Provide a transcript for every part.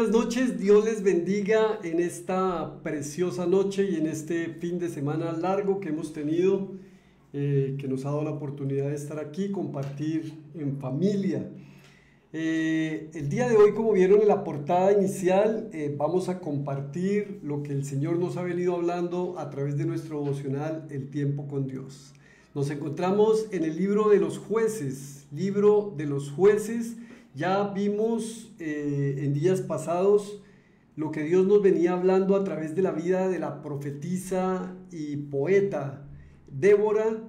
buenas noches, Dios les bendiga en esta preciosa noche y en este fin de semana largo que hemos tenido, que nos ha dado la oportunidad de estar aquí, compartir en familia. El día de hoy, como vieron en la portada inicial, vamos a compartir lo que el Señor nos ha venido hablando a través de nuestro devocional El Tiempo con Dios. Nos encontramos en el libro de los jueces, Ya vimos en días pasados lo que Dios nos venía hablando a través de la vida de la profetisa y poeta Débora,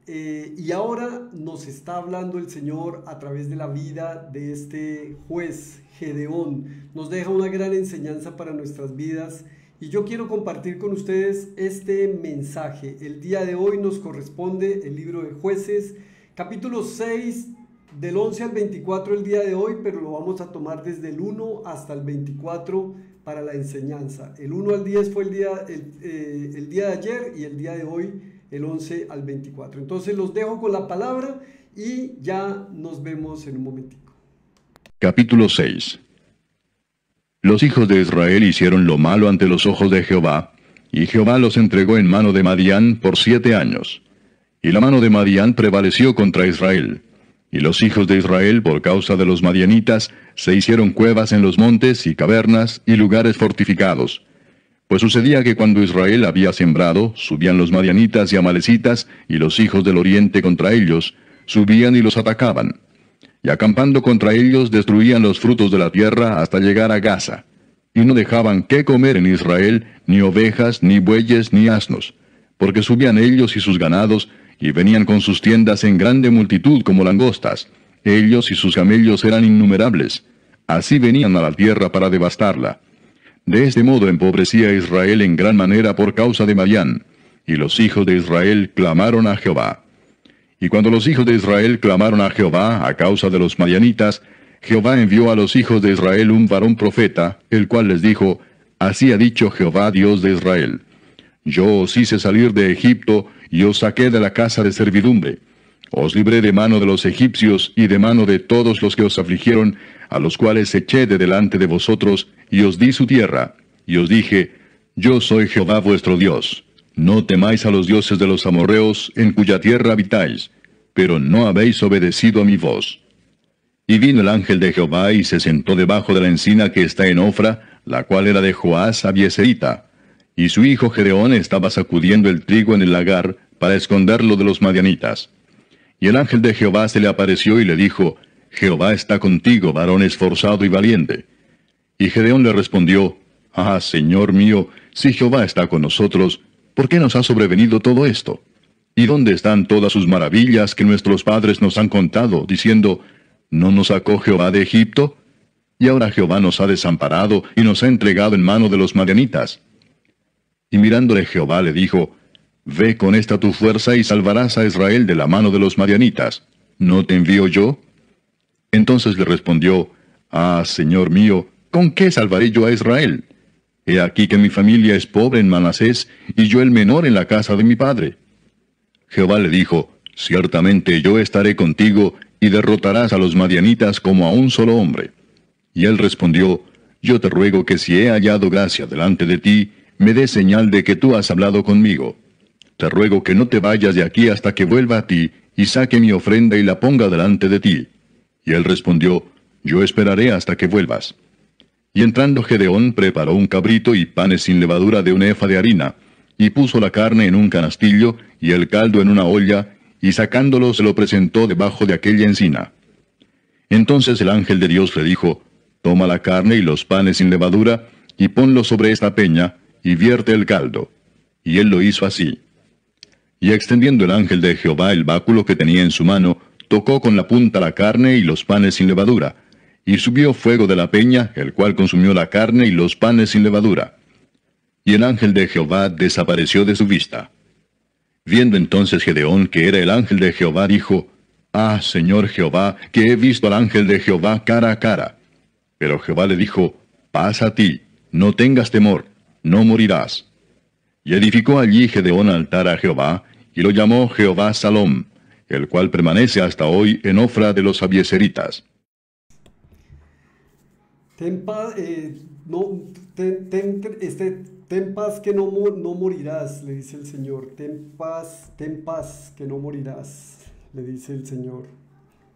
y ahora nos está hablando el Señor a través de la vida de este juez Gedeón. Nos deja una gran enseñanza para nuestras vidas y yo quiero compartir con ustedes este mensaje. El día de hoy nos corresponde el libro de Jueces, capítulo 6, del 11 al 24 el día de hoy, pero lo vamos a tomar desde el 1 hasta el 24 para la enseñanza. El 1 al 10 fue el día de ayer y el día de hoy el 11 al 24. Entonces los dejo con la palabra y ya nos vemos en un momentico. Capítulo 6. Los hijos de Israel hicieron lo malo ante los ojos de Jehová, y Jehová los entregó en mano de Madián por 7 años. Y la mano de Madián prevaleció contra Israel. Y los hijos de Israel, por causa de los madianitas, se hicieron cuevas en los montes y cavernas y lugares fortificados. Pues sucedía que cuando Israel había sembrado, subían los madianitas y amalecitas, y los hijos del oriente contra ellos, subían y los atacaban. Y acampando contra ellos, destruían los frutos de la tierra hasta llegar a Gaza. Y no dejaban qué comer en Israel, ni ovejas, ni bueyes, ni asnos, porque subían ellos y sus ganados, y venían con sus tiendas en grande multitud como langostas. Ellos y sus camellos eran innumerables. Así venían a la tierra para devastarla. De este modo empobrecía Israel en gran manera por causa de Madián. Y los hijos de Israel clamaron a Jehová. Y cuando los hijos de Israel clamaron a Jehová a causa de los madianitas, Jehová envió a los hijos de Israel un varón profeta, el cual les dijo: Así ha dicho Jehová, Dios de Israel: Yo os hice salir de Egipto, y os saqué de la casa de servidumbre. Os libré de mano de los egipcios, y de mano de todos los que os afligieron, a los cuales eché de delante de vosotros, y os di su tierra. Y os dije: Yo soy Jehová vuestro Dios. No temáis a los dioses de los amorreos, en cuya tierra habitáis, pero no habéis obedecido a mi voz. Y vino el ángel de Jehová, y se sentó debajo de la encina que está en Ofra, la cual era de Joás Abieserita. Y su hijo Gedeón estaba sacudiendo el trigo en el lagar, para esconderlo de los madianitas. Y el ángel de Jehová se le apareció y le dijo: Jehová está contigo, varón esforzado y valiente. Y Gedeón le respondió: Ah, Señor mío, si Jehová está con nosotros, ¿por qué nos ha sobrevenido todo esto? ¿Y dónde están todas sus maravillas que nuestros padres nos han contado, diciendo: ¿No nos sacó Jehová de Egipto? Y ahora Jehová nos ha desamparado y nos ha entregado en mano de los madianitas. Y mirándole Jehová le dijo: Ve con esta tu fuerza y salvarás a Israel de la mano de los madianitas. ¿No te envío yo? Entonces le respondió: Ah, Señor mío, ¿con qué salvaré yo a Israel? He aquí que mi familia es pobre en Manasés, y yo el menor en la casa de mi padre. Jehová le dijo: Ciertamente yo estaré contigo, y derrotarás a los madianitas como a un solo hombre. Y él respondió: Yo te ruego que si he hallado gracia delante de ti, me des señal de que tú has hablado conmigo. Te ruego que no te vayas de aquí hasta que vuelva a ti, y saque mi ofrenda y la ponga delante de ti. Y él respondió: Yo esperaré hasta que vuelvas. Y entrando Gedeón, preparó un cabrito y panes sin levadura de un efa de harina, y puso la carne en un canastillo, y el caldo en una olla, y sacándolo se lo presentó debajo de aquella encina. Entonces el ángel de Dios le dijo: Toma la carne y los panes sin levadura, y ponlos sobre esta peña, y vierte el caldo. Y él lo hizo así. Y extendiendo el ángel de Jehová el báculo que tenía en su mano, tocó con la punta la carne y los panes sin levadura, y subió fuego de la peña, el cual consumió la carne y los panes sin levadura. Y el ángel de Jehová desapareció de su vista. Viendo entonces Gedeón que era el ángel de Jehová, dijo: Ah, Señor Jehová, que he visto al ángel de Jehová cara a cara. Pero Jehová le dijo: Pasa a ti, no tengas temor, no morirás. Y edificó allí Gedeón altar a Jehová, y lo llamó Jehová Salom, el cual permanece hasta hoy en Ofra de los Abieseritas. No, ten paz que no morirás, le dice el Señor. Ten paz que no morirás, le dice el Señor.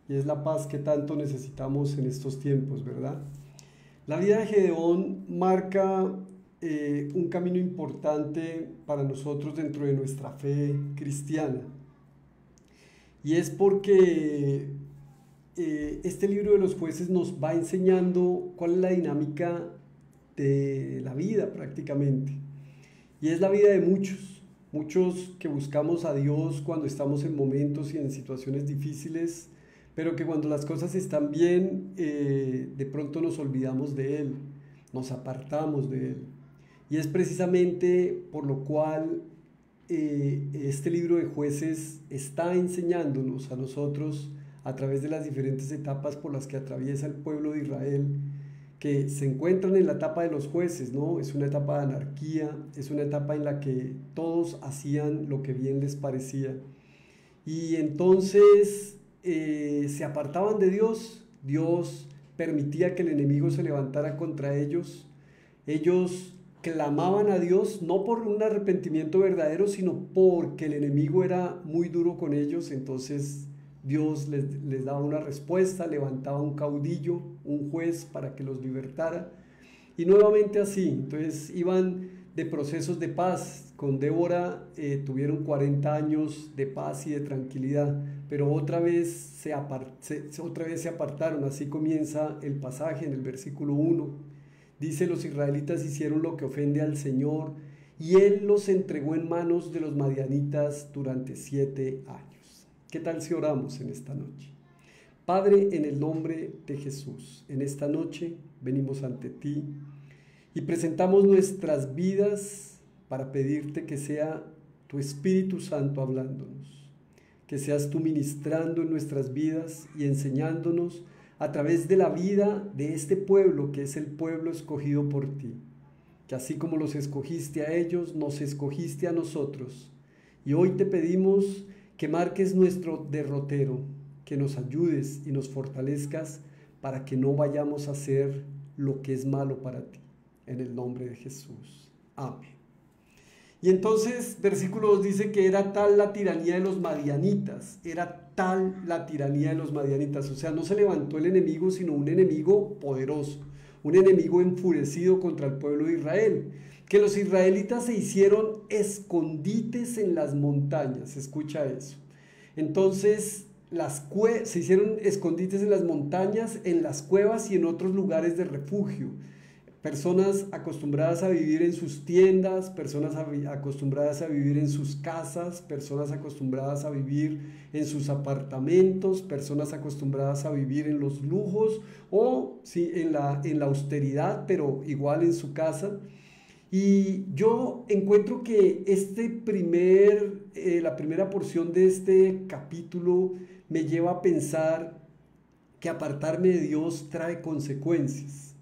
Y es la paz que tanto necesitamos en estos tiempos, ¿verdad? La vida de Gedeón marca un camino importante para nosotros dentro de nuestra fe cristiana. Y es porque este libro de los jueces nos va enseñando cuál es la dinámica de la vida prácticamente. Y es la vida de muchos que buscamos a Dios cuando estamos en momentos y en situaciones difíciles, pero que cuando las cosas están bien, de pronto nos olvidamos de Él, nos apartamos de Él. Y es precisamente por lo cual este libro de jueces está enseñándonos a nosotros a través de las diferentes etapas por las que atraviesa el pueblo de Israel, que se encuentran en la etapa de los jueces, ¿no? Es una etapa de anarquía, es una etapa en la que todos hacían lo que bien les parecía. Y entonces se apartaban de Dios, Dios permitía que el enemigo se levantara contra ellos, ellos clamaban a Dios no por un arrepentimiento verdadero, sino porque el enemigo era muy duro con ellos, entonces Dios les daba una respuesta, levantaba un caudillo, un juez para que los libertara, y nuevamente así. Entonces iban de procesos de paz. Con Débora tuvieron 40 años de paz y de tranquilidad, pero otra vez se apartaron. Así comienza el pasaje en el versículo 1. Dice: los israelitas hicieron lo que ofende al Señor, y Él los entregó en manos de los madianitas durante 7 años. ¿Qué tal si oramos en esta noche? Padre, en el nombre de Jesús, en esta noche venimos ante ti y presentamos nuestras vidas para pedirte que sea tu Espíritu Santo hablándonos, que seas tú ministrando en nuestras vidas y enseñándonos a través de la vida de este pueblo que es el pueblo escogido por ti, que así como los escogiste a ellos, nos escogiste a nosotros. Y hoy te pedimos que marques nuestro derrotero, que nos ayudes y nos fortalezcas para que no vayamos a hacer lo que es malo para ti. En el nombre de Jesús. Amén. Y entonces, versículo 2 dice que era tal la tiranía de los madianitas, o sea, no se levantó el enemigo, sino un enemigo poderoso, un enemigo enfurecido contra el pueblo de Israel, que los israelitas se hicieron escondites en las montañas, escucha eso. Entonces, se hicieron escondites en las montañas, en las cuevas y en otros lugares de refugio. Personas acostumbradas a vivir en sus tiendas, personas acostumbradas a vivir en sus casas, personas acostumbradas a vivir en sus apartamentos, personas acostumbradas a vivir en los lujos o sí, en la austeridad, pero igual en su casa. Y yo encuentro que la primera porción de este capítulo me lleva a pensar que apartarme de Dios trae consecuencias.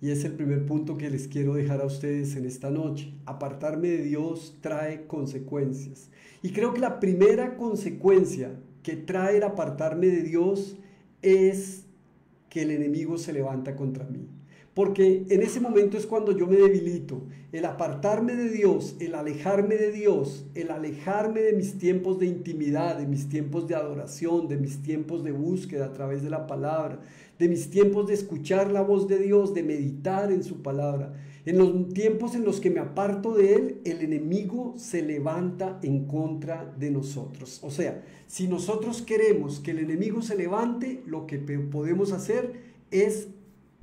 Y es el primer punto que les quiero dejar a ustedes en esta noche. Apartarme de Dios trae consecuencias. Y creo que la primera consecuencia que trae el apartarme de Dios es que el enemigo se levanta contra mí. Porque en ese momento es cuando yo me debilito. El apartarme de Dios, el alejarme de Dios, el alejarme de mis tiempos de intimidad, de mis tiempos de adoración, de mis tiempos de búsqueda a través de la palabra, de mis tiempos de escuchar la voz de Dios, de meditar en su palabra. En los tiempos en los que me aparto de Él, el enemigo se levanta en contra de nosotros. O sea, si nosotros queremos que el enemigo se levante, lo que podemos hacer es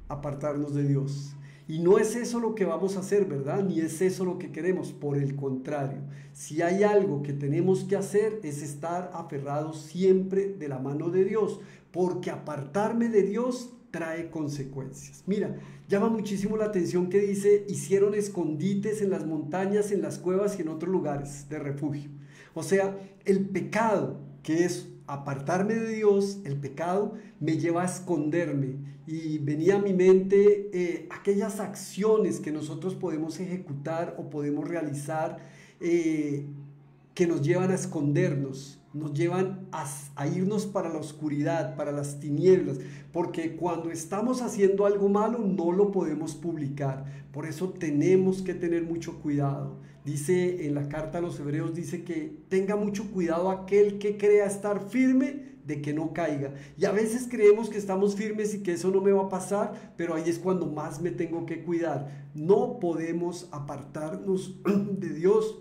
apartarnos de Dios. Y no es eso lo que vamos a hacer, ¿verdad? Ni es eso lo que queremos. Por el contrario, si hay algo que tenemos que hacer es estar aferrados siempre de la mano de Dios, porque apartarme de Dios trae consecuencias. Mira, llama muchísimo la atención que dice: hicieron escondites en las montañas, en las cuevas y en otros lugares de refugio. O sea, el pecado, que es apartarme de Dios, el pecado me lleva a esconderme. Y venía a mi mente aquellas acciones que nosotros podemos ejecutar o podemos realizar que nos llevan a escondernos. nos llevan a irnos para la oscuridad, para las tinieblas, porque cuando estamos haciendo algo malo no lo podemos publicar. Por eso tenemos que tener mucho cuidado. Dice en la carta a los Hebreos, dice que tenga mucho cuidado aquel que crea estar firme, de que no caiga. Y a veces creemos que estamos firmes y que eso no me va a pasar, pero ahí es cuando más me tengo que cuidar. No podemos apartarnos de Dios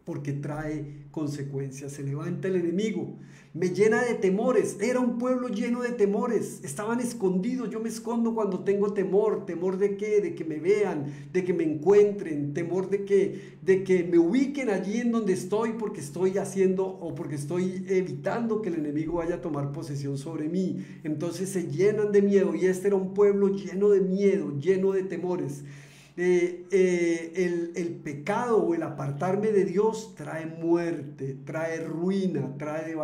porque trae consecuencias. Se levanta el enemigo, me llena de temores. Era un pueblo lleno de temores, estaban escondidos. Yo me escondo cuando tengo temor. ¿Temor de qué? De que me vean, de que me encuentren, temor de que me ubiquen allí en donde estoy, porque estoy haciendo o porque estoy evitando que el enemigo vaya a tomar posesión sobre mí. Entonces se llenan de miedo, y este era un pueblo lleno de miedo, lleno de temores. El pecado o el apartarme de Dios trae muerte, trae ruina, trae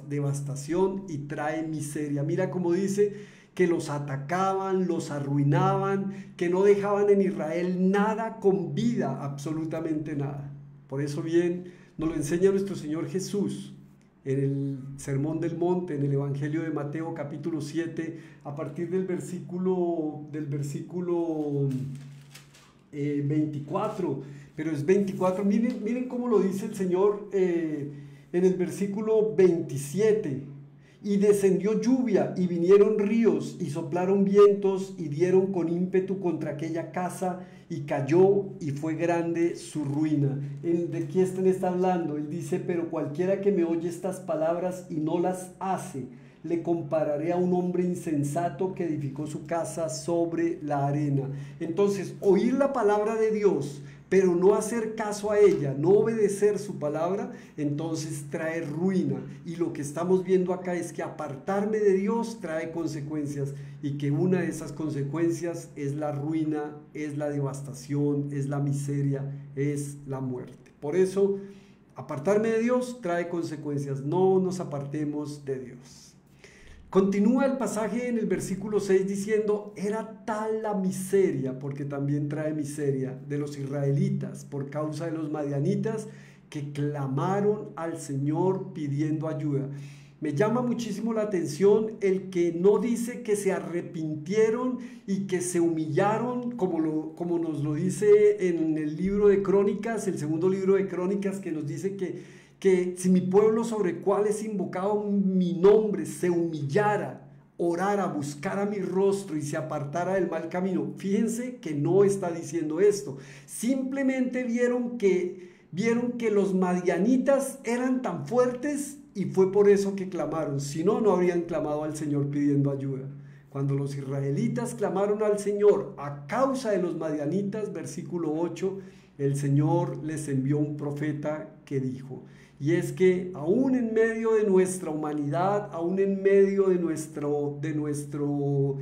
devastación y trae miseria. Mira cómo dice que los atacaban, los arruinaban, que no dejaban en Israel nada con vida, absolutamente nada. Por eso bien nos lo enseña nuestro Señor Jesús en el Sermón del Monte, en el Evangelio de Mateo capítulo 7, a partir del versículo 24, pero es 24. Miren cómo lo dice el Señor en el versículo 27. Y descendió lluvia, y vinieron ríos, y soplaron vientos, y dieron con ímpetu contra aquella casa, y cayó, y fue grande su ruina. ¿De quién está hablando? Él dice: pero cualquiera que me oye estas palabras y no las hace, le compararé a un hombre insensato que edificó su casa sobre la arena. Entonces, oír la palabra de Dios, pero no hacer caso a ella, no obedecer su palabra, entonces trae ruina. Y lo que estamos viendo acá es que apartarme de Dios trae consecuencias, y que una de esas consecuencias es la ruina, es la devastación, es la miseria, es la muerte. Por eso, apartarme de Dios trae consecuencias. No nos apartemos de Dios. Continúa el pasaje en el versículo 6 diciendo: era tal la miseria, porque también trae miseria, de los israelitas por causa de los madianitas, que clamaron al Señor pidiendo ayuda. Me llama muchísimo la atención el que no dice que se arrepintieron y que se humillaron, como nos lo dice en el libro de Crónicas, el segundo libro de Crónicas, que nos dice que si mi pueblo sobre el cual es invocado mi nombre se humillara, orara, buscara mi rostro y se apartara del mal camino. Fíjense que no está diciendo esto. Simplemente vieron que los madianitas eran tan fuertes, y fue por eso que clamaron. Si no, no habrían clamado al Señor pidiendo ayuda. Cuando los israelitas clamaron al Señor a causa de los madianitas, versículo 8, el Señor les envió un profeta que dijo. Y es que aún en medio de nuestra humanidad, aún en medio de nuestro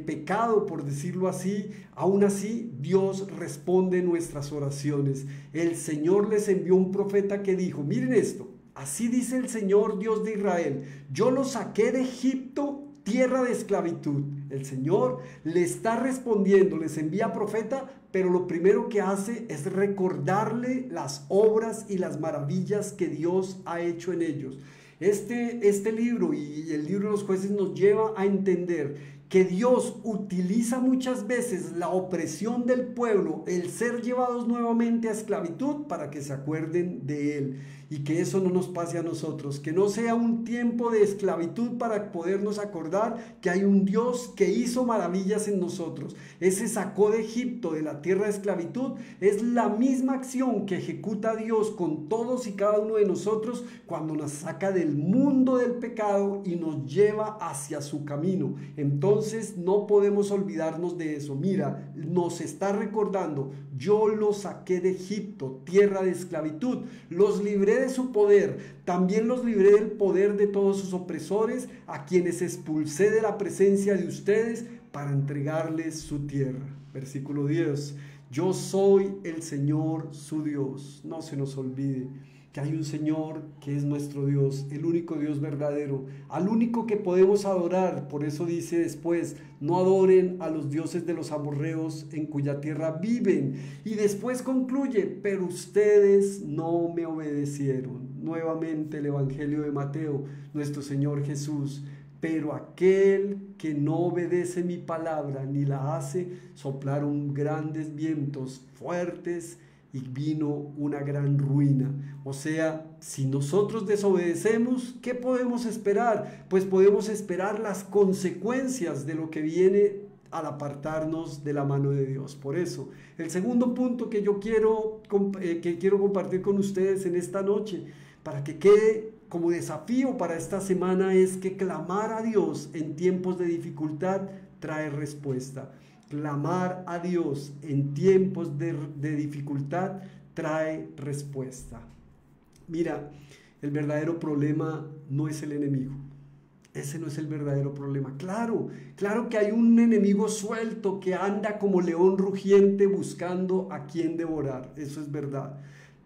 pecado, por decirlo así, aún así Dios responde nuestras oraciones. El Señor les envió un profeta que dijo: miren esto, así dice el Señor Dios de Israel, yo los saqué de Egipto, tierra de esclavitud. El Señor le está respondiendo, les envía profeta, pero lo primero que hace es recordarle las obras y las maravillas que Dios ha hecho en ellos. Este libro y el libro de los jueces nos lleva a entender que Dios utiliza muchas veces la opresión del pueblo, el ser llevados nuevamente a esclavitud, para que se acuerden de Él, y que eso no nos pase a nosotros, que no sea un tiempo de esclavitud para podernos acordar que hay un Dios que hizo maravillas en nosotros. Ese sacó de Egipto, de la tierra de esclavitud, es la misma acción que ejecuta Dios con todos y cada uno de nosotros cuando nos saca del mundo del pecado y nos lleva hacia su camino. Entonces no podemos olvidarnos de eso. Mira, nos está recordando: yo los saqué de Egipto, tierra de esclavitud, los libré de su poder, también los libré del poder de todos sus opresores, a quienes expulsé de la presencia de ustedes para entregarles su tierra. Versículo 10, yo soy el Señor su Dios. No se nos olvide que hay un Señor que es nuestro Dios, el único Dios verdadero, al único que podemos adorar. Por eso dice después: no adoren a los dioses de los amorreos en cuya tierra viven. Y después concluye: pero ustedes no me obedecieron. nuevamente el Evangelio de Mateo, nuestro Señor Jesús: pero aquel que no obedece mi palabra ni la hace, soplaron grandes vientos fuertes y vino una gran ruina. O sea, si nosotros desobedecemos, ¿qué podemos esperar? Pues podemos esperar las consecuencias de lo que viene al apartarnos de la mano de Dios. Por eso, el segundo punto que yo quiero compartir con ustedes en esta noche, para que quede como desafío para esta semana, es que clamar a Dios en tiempos de dificultad trae respuesta. Clamar a Dios en tiempos de dificultad trae respuesta. Mira, el verdadero problema no es el enemigo. Ese no es el verdadero problema. Claro que hay un enemigo suelto que anda como león rugiente buscando a quien devorar. Eso es verdad.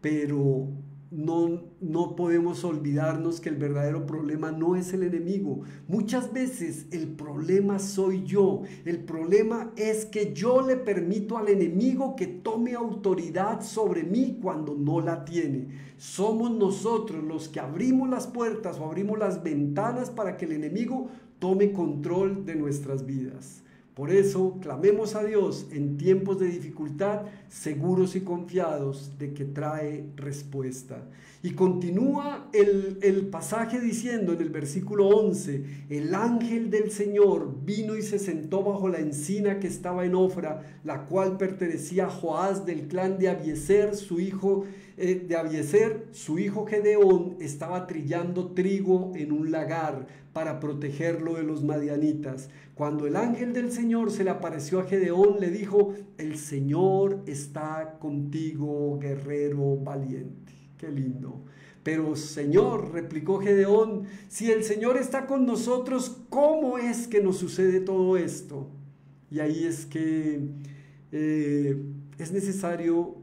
Pero no podemos olvidarnos que el verdadero problema no es el enemigo. Muchas veces el problema soy yo. El problema es que yo le permito al enemigo que tome autoridad sobre mí cuando no la tiene. Somos nosotros los que abrimos las puertas o abrimos las ventanas para que el enemigo tome control de nuestras vidas. Por eso, clamemos a Dios en tiempos de dificultad, seguros y confiados de que trae respuesta. Y continúa el pasaje diciendo en el versículo 11: el ángel del Señor vino y se sentó bajo la encina que estaba en Ofra, la cual pertenecía a Joás del clan de Abiezer, su hijo Gedeón estaba trillando trigo en un lagar para protegerlo de los madianitas. Cuando el ángel del Señor se le apareció a Gedeón, le dijo: el Señor está contigo, guerrero valiente. Qué lindo. Pero Señor, replicó Gedeón, si el Señor está con nosotros, ¿cómo es que nos sucede todo esto? Y ahí es que es necesario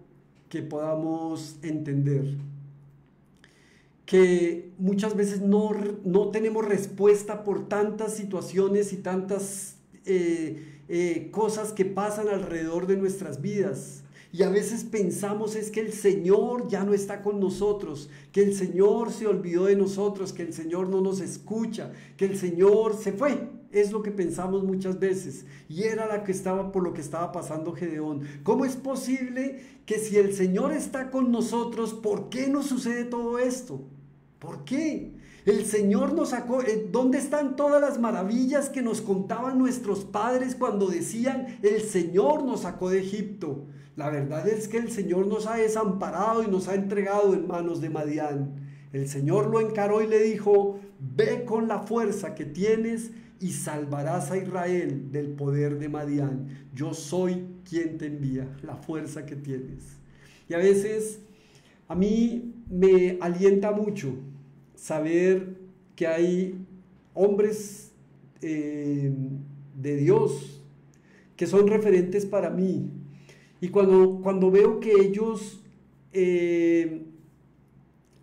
que podamos entender que muchas veces no tenemos respuesta por tantas situaciones y tantas cosas que pasan alrededor de nuestras vidas. Y a veces pensamos es que el Señor ya no está con nosotros, que el Señor se olvidó de nosotros, que el Señor no nos escucha, que el Señor se fue. Es lo que pensamos muchas veces. Y era por lo que estaba pasando Gedeón. ¿Cómo es posible que si el Señor está con nosotros, ¿por qué nos sucede todo esto? ¿Por qué? El Señor nos sacó. ¿Dónde están todas las maravillas que nos contaban nuestros padres cuando decían: el Señor nos sacó de Egipto? La verdad es que el Señor nos ha desamparado y nos ha entregado en manos de Madián. El Señor lo encaró y le dijo: ve con la fuerza que tienes y salvarás a Israel del poder de Madián. Yo soy quien te envía, la fuerza que tienes. Y a veces a mí me alienta mucho saber que hay hombres de Dios que son referentes para mí. Y cuando veo que ellos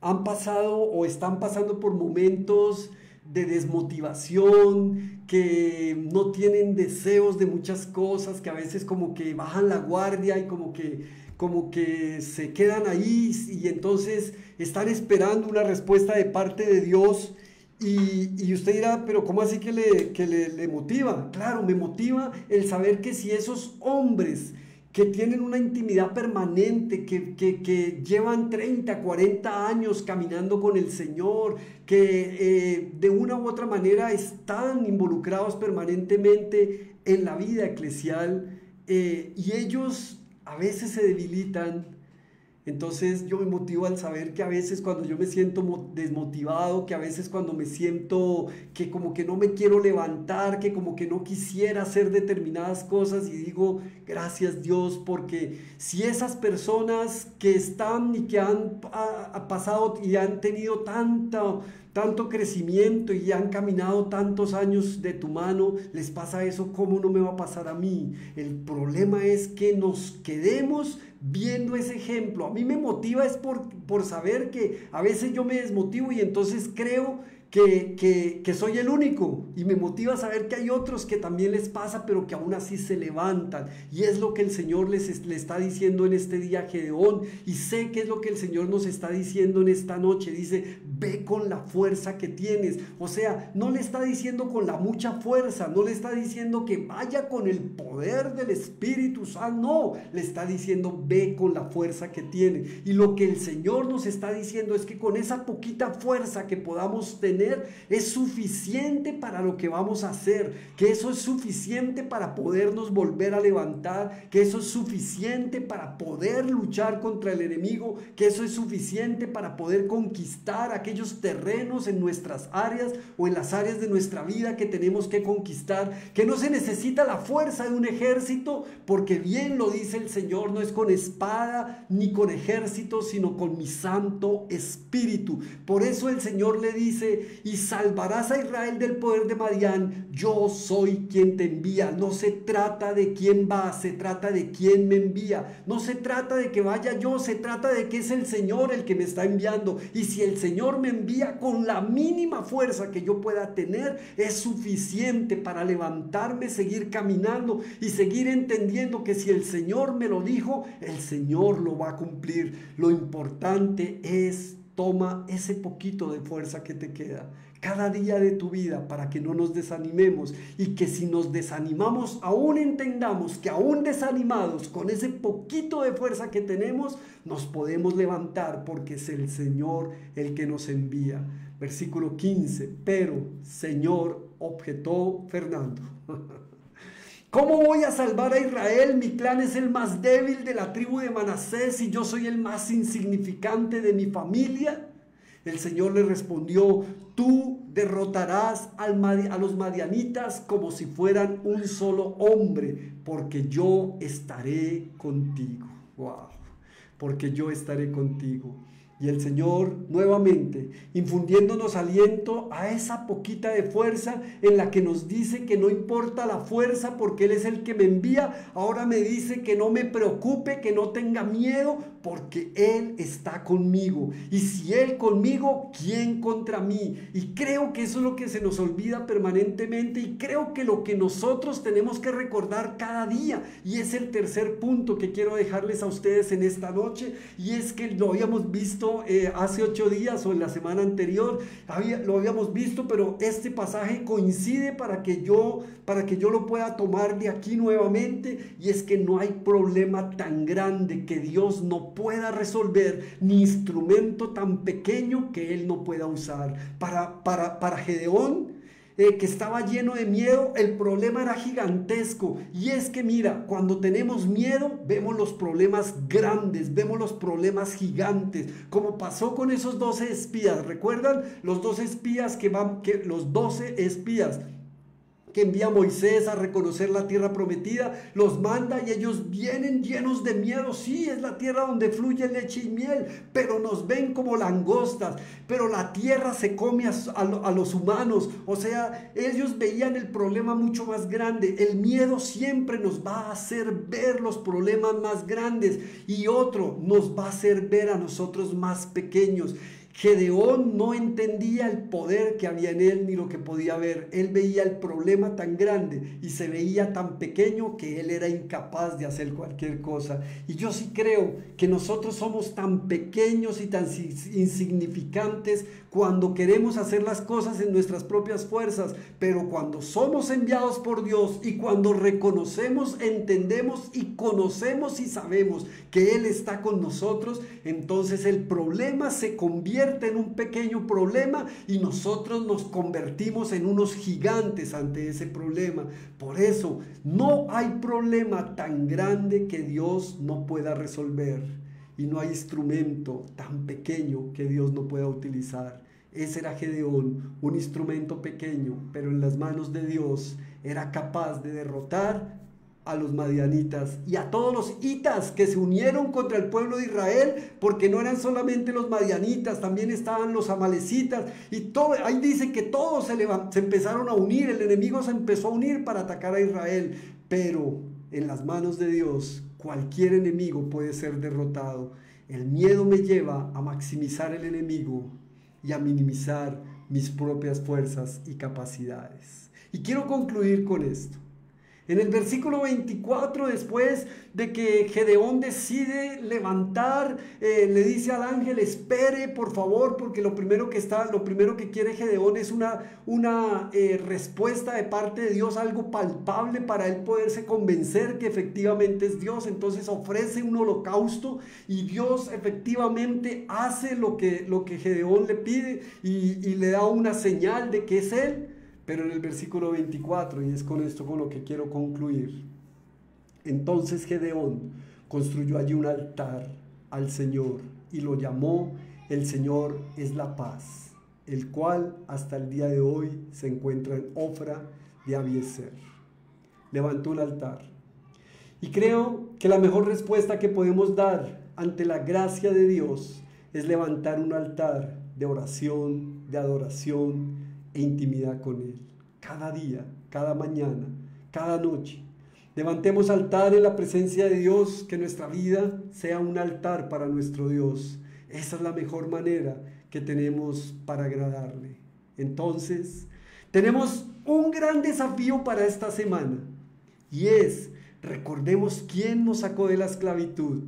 han pasado o están pasando por momentos de desmotivación, que no tienen deseos de muchas cosas, que a veces como que bajan la guardia y como que se quedan ahí y entonces están esperando una respuesta de parte de Dios. Y usted dirá, pero ¿cómo así que le motiva? Claro, me motiva el saber que si esos hombres que tienen una intimidad permanente, que llevan 30, 40 años caminando con el Señor, que de una u otra manera están involucrados permanentemente en la vida eclesial, y ellos a veces se debilitan. Entonces yo me motivo al saber que a veces cuando yo me siento desmotivado, que a veces cuando me siento que como que no me quiero levantar, que como que no quisiera hacer determinadas cosas, y digo: gracias Dios, porque si esas personas que están y que han pasado y han tenido tanto crecimiento y han caminado tantos años de tu mano, les pasa eso, ¿cómo no me va a pasar a mí? El problema es que nos quedemos viendo ese ejemplo. A mí me motiva es por saber que a veces yo me desmotivo y entonces creo que soy el único, y me motiva a saber que hay otros que también les pasa, pero que aún así se levantan. Y es lo que el Señor le está diciendo en este día a Gedeón, y sé que es lo que el Señor nos está diciendo en esta noche. Dice, ve con la fuerza que tienes. O sea, no le está diciendo con la mucha fuerza, no le está diciendo que vaya con el poder del Espíritu Santo, no, le está diciendo, ve con la fuerza que tienes. Y lo que el Señor nos está diciendo es que con esa poquita fuerza que podamos tener, es suficiente para lo que vamos a hacer, que eso es suficiente para podernos volver a levantar, que eso es suficiente para poder luchar contra el enemigo, que eso es suficiente para poder conquistar aquellos terrenos en nuestras áreas o en las áreas de nuestra vida que tenemos que conquistar, que no se necesita la fuerza de un ejército, porque bien lo dice el Señor, no es con espada ni con ejército, sino con mi Santo Espíritu. Por eso el Señor le dice, y salvarás a Israel del poder de Madián, yo soy quien te envía. No se trata de quién va, se trata de quién me envía. No se trata de que vaya yo, se trata de que es el Señor el que me está enviando. Y si el Señor me envía, con la mínima fuerza que yo pueda tener, es suficiente para levantarme, seguir caminando y seguir entendiendo que si el Señor me lo dijo, el Señor lo va a cumplir. Lo importante es: toma ese poquito de fuerza que te queda cada día de tu vida para que no nos desanimemos, y que si nos desanimamos, aún entendamos que aún desanimados, con ese poquito de fuerza que tenemos, nos podemos levantar, porque es el Señor el que nos envía. Versículo 15, pero Señor, objetó Fernando. ¿Cómo voy a salvar a Israel? Mi clan es el más débil de la tribu de Manasés y yo soy el más insignificante de mi familia. El Señor le respondió, tú derrotarás a los madianitas como si fueran un solo hombre, porque yo estaré contigo. Wow, porque yo estaré contigo. Y el Señor nuevamente infundiéndonos aliento a esa poquita de fuerza en la que nos dice que no importa la fuerza porque Él es el que me envía. Ahora me dice que no me preocupe, que no tenga miedo porque Él está conmigo. Y si Él conmigo, ¿quién contra mí? Y creo que eso es lo que se nos olvida permanentemente, y creo que lo que nosotros tenemos que recordar cada día. Y es el tercer punto que quiero dejarles a ustedes en esta noche, y es que lo habíamos visto hace 8 días o en la semana anterior, lo habíamos visto, pero este pasaje coincide para que yo lo pueda tomar de aquí nuevamente, y es que no hay problema tan grande que Dios no pueda resolver, ni instrumento tan pequeño que Él no pueda usar. Para Gedeón, que estaba lleno de miedo, el problema era gigantesco. Y es que mira, cuando tenemos miedo, vemos los problemas grandes, vemos los problemas gigantes, como pasó con esos 12 espías. ¿Recuerdan? Los 12 espías que envía Moisés a reconocer la tierra prometida, los manda y ellos vienen llenos de miedo. Sí, es la tierra donde fluye leche y miel, pero nos ven como langostas, pero la tierra se come a los humanos. O sea, ellos veían el problema mucho más grande. El miedo siempre nos va a hacer ver los problemas más grandes, y otro nos va a hacer ver a nosotros más pequeños. Gedeón no entendía el poder que había en él ni lo que podía ver. Él veía el problema tan grande y se veía tan pequeño que él era incapaz de hacer cualquier cosa. Y yo sí creo que nosotros somos tan pequeños y tan insignificantes cuando queremos hacer las cosas en nuestras propias fuerzas, pero cuando somos enviados por Dios y cuando reconocemos, entendemos y conocemos y sabemos que Él está con nosotros, entonces el problema se convierte en un pequeño problema y nosotros nos convertimos en unos gigantes ante ese problema. Por eso no hay problema tan grande que Dios no pueda resolver, y no hay instrumento tan pequeño que Dios no pueda utilizar. Ese era Gedeón, un instrumento pequeño, pero en las manos de Dios era capaz de derrotar a los madianitas y a todos los hitas que se unieron contra el pueblo de Israel, porque no eran solamente los madianitas, también estaban los amalecitas, y todo, ahí dice que todos se empezaron a unir, el enemigo se empezó a unir para atacar a Israel, pero en las manos de Dios cualquier enemigo puede ser derrotado. El miedo me lleva a maximizar el enemigo y a minimizar mis propias fuerzas y capacidades. Y quiero concluir con esto. En el versículo 24, después de que Gedeón decide levantar, le dice al ángel: espere por favor, porque lo primero que quiere Gedeón es una respuesta de parte de Dios, algo palpable para él poderse convencer que efectivamente es Dios. Entonces ofrece un holocausto y Dios efectivamente hace lo que Gedeón le pide y le da una señal de que es él. Pero en el versículo 24, y es con esto con lo que quiero concluir: entonces Gedeón construyó allí un altar al Señor y lo llamó El Señor es la Paz, el cual hasta el día de hoy se encuentra en Ofra de Abiezer. Levantó un altar. Y creo que la mejor respuesta que podemos dar ante la gracia de Dios es levantar un altar de oración, de adoración e intimidad con Él. Cada día, cada mañana, cada noche. Levantemos altar en la presencia de Dios, que nuestra vida sea un altar para nuestro Dios. Esa es la mejor manera que tenemos para agradarle. Entonces, tenemos un gran desafío para esta semana, y es: recordemos quién nos sacó de la esclavitud.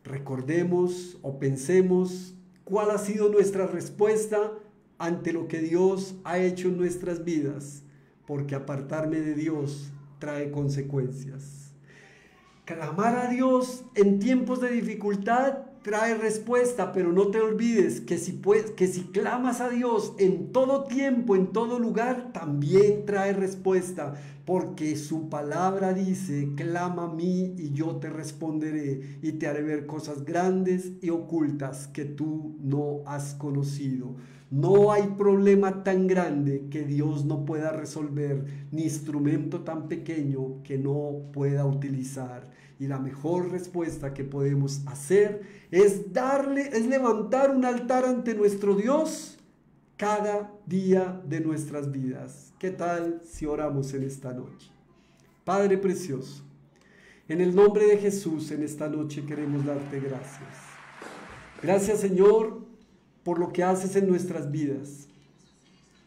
Recordemos o pensemos cuál ha sido nuestra respuesta ante lo que Dios ha hecho en nuestras vidas, porque apartarme de Dios trae consecuencias. Clamar a Dios en tiempos de dificultad trae respuesta, pero no te olvides que si clamas a Dios en todo tiempo, en todo lugar, también trae respuesta, porque su palabra dice: clama a mí y yo te responderé y te haré ver cosas grandes y ocultas que tú no has conocido. No hay problema tan grande que Dios no pueda resolver, ni instrumento tan pequeño que no pueda utilizar. Y la mejor respuesta que podemos hacer es levantar un altar ante nuestro Dios cada día de nuestras vidas. ¿Qué tal si oramos en esta noche? Padre precioso, en el nombre de Jesús, en esta noche queremos darte gracias. Gracias, Señor, por lo que haces en nuestras vidas.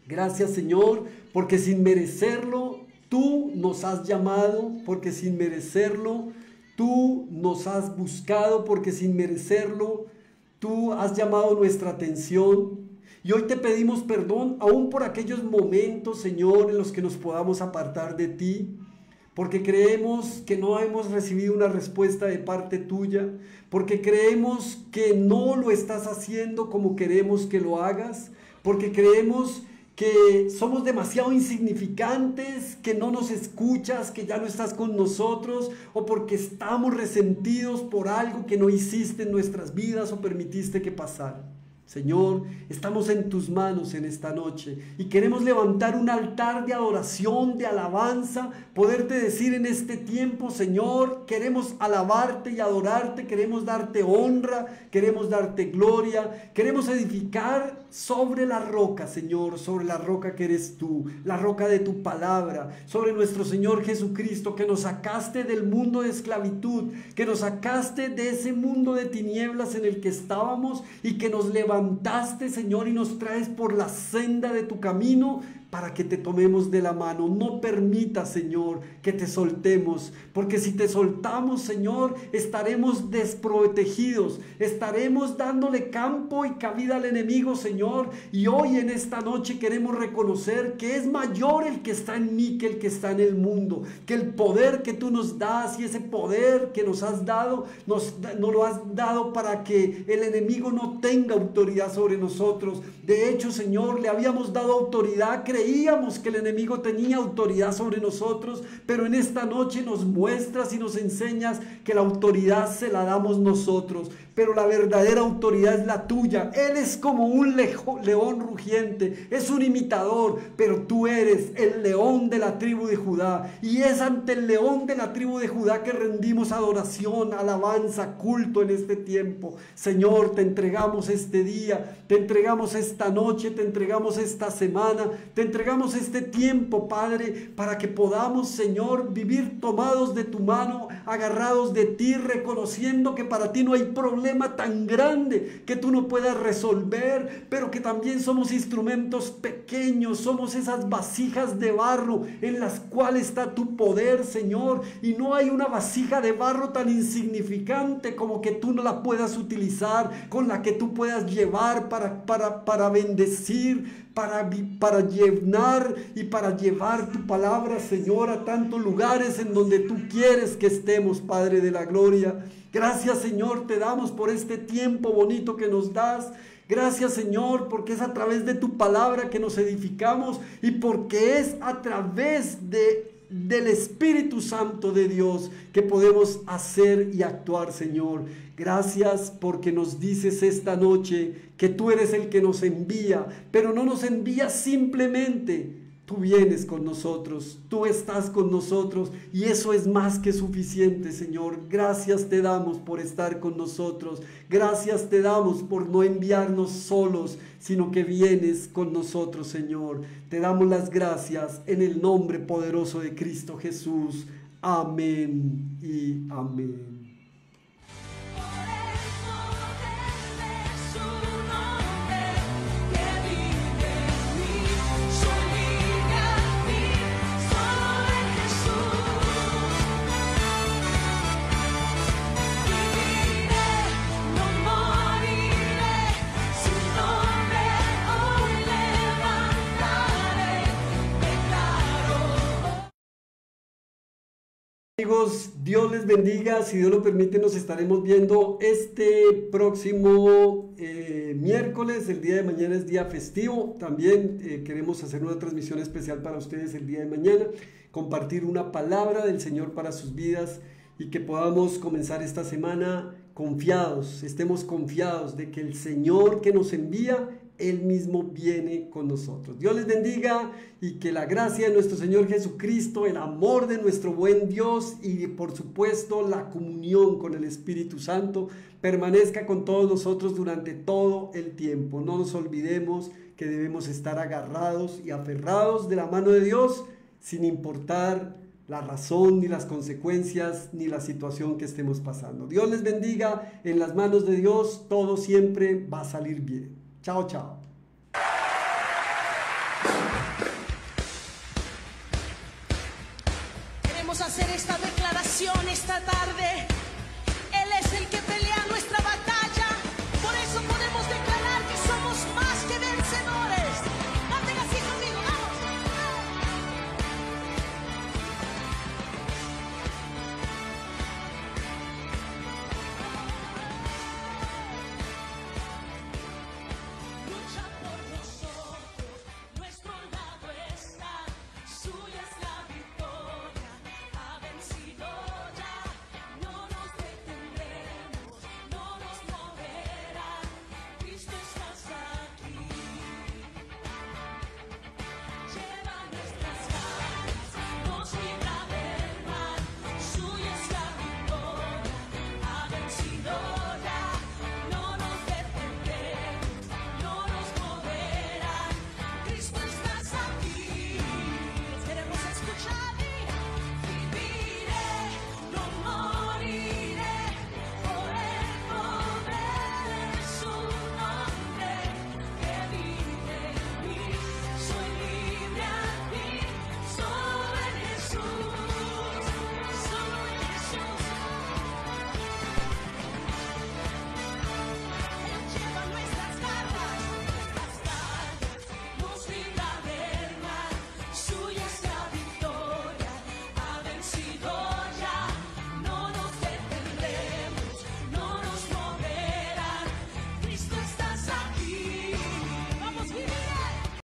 Gracias, Señor, porque sin merecerlo tú nos has llamado, porque sin merecerlo tú nos has buscado, porque sin merecerlo tú has llamado nuestra atención. Y hoy te pedimos perdón aún por aquellos momentos, Señor, en los que nos podamos apartar de ti, porque creemos que no hemos recibido una respuesta de parte tuya, porque creemos que no lo estás haciendo como queremos que lo hagas, porque creemos que somos demasiado insignificantes, que no nos escuchas, que ya no estás con nosotros, o porque estamos resentidos por algo que no hiciste en nuestras vidas o permitiste que pasara. Señor, estamos en tus manos en esta noche y queremos levantar un altar de adoración, de alabanza, poderte decir en este tiempo: Señor, queremos alabarte y adorarte, queremos darte honra, queremos darte gloria, queremos edificar sobre la roca, Señor, sobre la roca que eres tú, la roca de tu palabra, sobre nuestro Señor Jesucristo, que nos sacaste del mundo de esclavitud, que nos sacaste de ese mundo de tinieblas en el que estábamos y que nos levantaste, Señor, y nos traes por la senda de tu camino para que te tomemos de la mano. No permita, Señor, que te soltemos, porque si te soltamos, Señor, estaremos desprotegidos, estaremos dándole campo y cabida al enemigo, Señor. Y hoy en esta noche queremos reconocer que es mayor el que está en mí que el que está en el mundo, que el poder que tú nos das y ese poder que nos has dado, nos lo has dado para que el enemigo no tenga autoridad sobre nosotros. De hecho, Señor, le habíamos dado autoridad, creíamos que el enemigo tenía autoridad sobre nosotros, pero en esta noche nos muestras y nos enseñas que la autoridad se la damos nosotros, pero la verdadera autoridad es la tuya. Él es como un león rugiente, es un imitador, pero tú eres el león de la tribu de Judá, y es ante el león de la tribu de Judá que rendimos adoración, alabanza, culto en este tiempo. Señor, te entregamos este día, te entregamos esta noche, te entregamos esta semana, te entregamos este tiempo, Padre, para que podamos, Señor, vivir tomados de tu mano, agarrados de ti, reconociendo que para ti no hay problema tan grande que tú no puedas resolver, pero que también somos instrumentos pequeños, somos esas vasijas de barro en las cuales está tu poder, Señor, y no hay una vasija de barro tan insignificante como que tú no la puedas utilizar, con la que tú puedas llevar para bendecir, para llenar y para llevar tu palabra, Señor, a tantos lugares en donde tú quieres que estemos, Padre de la gloria. Gracias, Señor, te damos por este tiempo bonito que nos das. Gracias, Señor, porque es a través de tu palabra que nos edificamos y porque es a través del Espíritu Santo de Dios que podemos hacer y actuar, Señor. Gracias porque nos dices esta noche que tú eres el que nos envía, pero no nos envías simplemente. Tú vienes con nosotros, tú estás con nosotros y eso es más que suficiente, Señor. Gracias te damos por estar con nosotros. Gracias te damos por no enviarnos solos, sino que vienes con nosotros, Señor. Te damos las gracias en el nombre poderoso de Cristo Jesús. Amén y amén. Amigos, Dios les bendiga. Si Dios lo permite, nos estaremos viendo este próximo miércoles. El día de mañana es día festivo. También queremos hacer una transmisión especial para ustedes el día de mañana, compartir una palabra del Señor para sus vidas y que podamos comenzar esta semana confiados, estemos confiados de que el Señor que nos envía, Él mismo viene con nosotros. Dios les bendiga y que la gracia de nuestro Señor Jesucristo, el amor de nuestro buen Dios y por supuesto la comunión con el Espíritu Santo permanezca con todos nosotros durante todo el tiempo. No nos olvidemos que debemos estar agarrados y aferrados de la mano de Dios sin importar la razón, ni las consecuencias, ni la situación que estemos pasando. Dios les bendiga. En las manos de Dios todo siempre va a salir bien. Chao, chao. Queremos hacer esta declaración esta tarde.